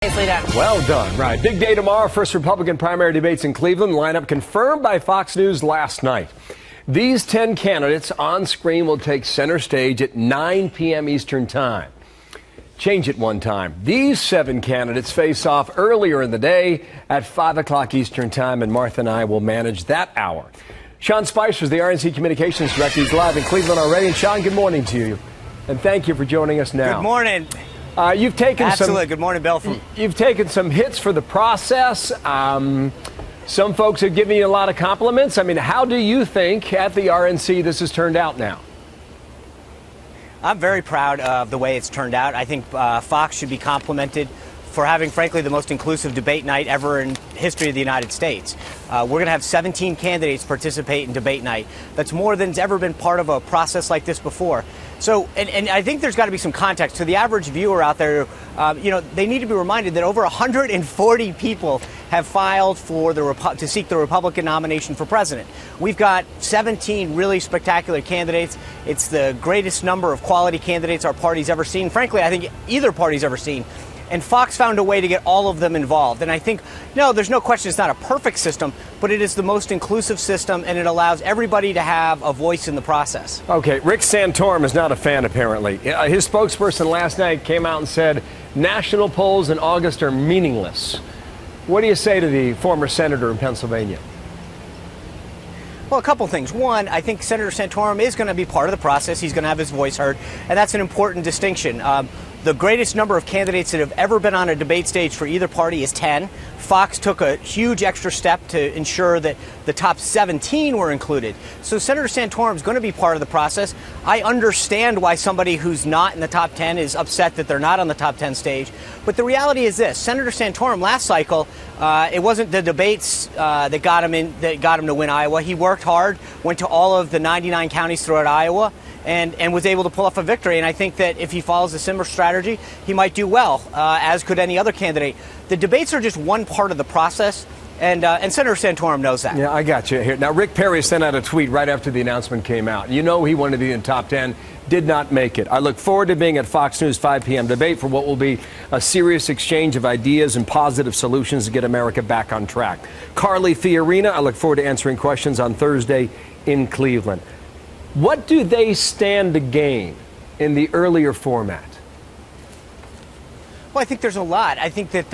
Nicely done. Well done. Right. Big day tomorrow. First Republican primary debates in Cleveland. Lineup confirmed by Fox News last night. These 10 candidates on screen will take center stage at 9 p.m. Eastern Time. Change it one time. These 7 candidates face off earlier in the day at 5 o'clock Eastern Time, and Martha and I will manage that hour. Sean Spicer is the RNC Communications Director. He's live in Cleveland already. And Sean, good morning to you. And thank you for joining us now. Good morning. You've taken Good morning, Bill. You've taken some hits for the process. Some folks have given you a lot of compliments. I mean, how do you think at the RNC this has turned out now? I'm very proud of the way it's turned out. I think Fox should be complimented for having, frankly, the most inclusive debate night ever in history of the United States. We're going to have 17 candidates participate in debate night. That's more than's ever been part of a process like this before. So, and I think there's got to be some context to the average viewer out there. They need to be reminded that over 140 people have filed for to seek the Republican nomination for president. We've got 17 really spectacular candidates. It's the greatest number of quality candidates our party's ever seen. Frankly, I think either party's ever seen. And Fox found a way to get all of them involved. And I think, no, there's no question it's not a perfect system, but it is the most inclusive system, and it allows everybody to have a voice in the process. Okay, Rick Santorum is not a fan, apparently. His spokesperson last night came out and said national polls in August are meaningless. What do you say to the former senator in Pennsylvania? Well, a couple things. One, I think Senator Santorum is going to be part of the process. He's going to have his voice heard, and that's an important distinction. The greatest number of candidates that have ever been on a debate stage for either party is 10. Fox took a huge extra step to ensure that the top 17 were included. So Senator Santorum is going to be part of the process. I understand why somebody who's not in the top 10 is upset that they're not on the top 10 stage. But the reality is this: Senator Santorum last cycle, it wasn't the debates that got him to win Iowa. He worked hard, went to all of the 99 counties throughout Iowa, and was able to pull off a victory. And I think that if he follows a similar strategy, he might do well, as could any other candidate. The debates are just one part of the process, and Senator Santorum knows that. Yeah, I got you here. Now, Rick Perry sent out a tweet right after the announcement came out. You know he wanted to be in top 10, did not make it. I look forward to being at Fox News 5 p.m. debate for what will be a serious exchange of ideas and positive solutions to get America back on track. Carly Fiorina, I look forward to answering questions on Thursday in Cleveland. What do they stand to gain in the earlier format? Well, I think there's a lot. I think that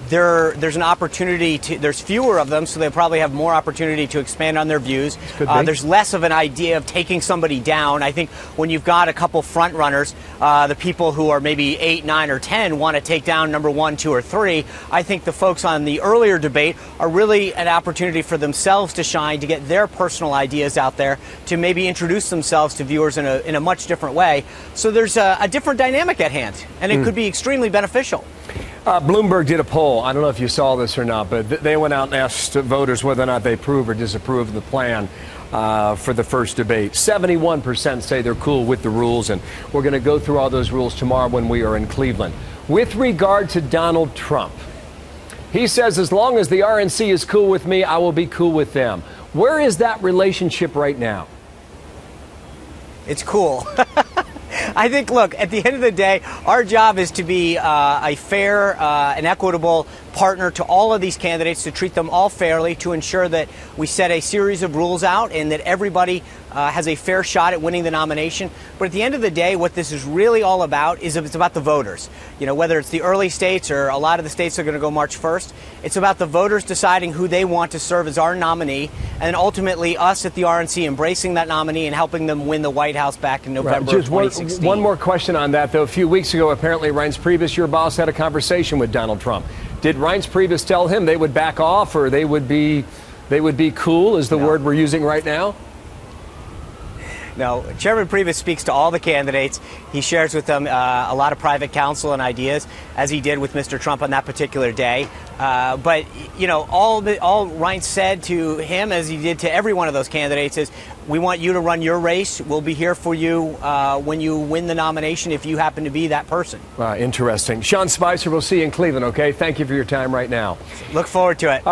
there's an opportunity to, there's fewer of them, so they probably have more opportunity to expand on their views. There's less of an idea of taking somebody down. I think when you've got a couple front runners, the people who are maybe 8, 9, or 10 want to take down number 1, 2, or 3. I think the folks on the earlier debate are really an opportunity for themselves to shine, to get their personal ideas out there, to maybe introduce themselves to viewers in a much different way. So there's a different dynamic at hand, and it could be extremely beneficial. Bloomberg did a poll. I don't know if you saw this or not, but they went out and asked voters whether or not they approve or disapprove of the plan for the first debate. 71% say they're cool with the rules, and we're going to go through all those rules tomorrow when we are in Cleveland. With regard to Donald Trump, he says, as long as the RNC is cool with me, I will be cool with them. Where is that relationship right now? It's cool. I think, look, at the end of the day, our job is to be a fair and equitable partner to all of these candidates, to treat them all fairly, to ensure that we set a series of rules out and that everybody has a fair shot at winning the nomination. But at the end of the day, what this is really all about is it's about the voters. You know, whether it's the early states or a lot of the states that are going to go March 1st, it's about the voters deciding who they want to serve as our nominee, and ultimately us at the RNC embracing that nominee and helping them win the White House back in November of 2016. One more question on that, though. A few weeks ago, apparently, Reince Priebus, your boss, had a conversation with Donald Trump. Did Reince Priebus tell him they would back off, or they would be cool, is the word we're using right now? No, Chairman Priebus speaks to all the candidates. He shares with them a lot of private counsel and ideas, as he did with Mr. Trump on that particular day. But, you know, all Reince said to him, as he did to every one of those candidates, is, we want you to run your race. We'll be here for you when you win the nomination, if you happen to be that person. Interesting. Sean Spicer, we'll see you in Cleveland, okay? Thank you for your time right now. Look forward to it.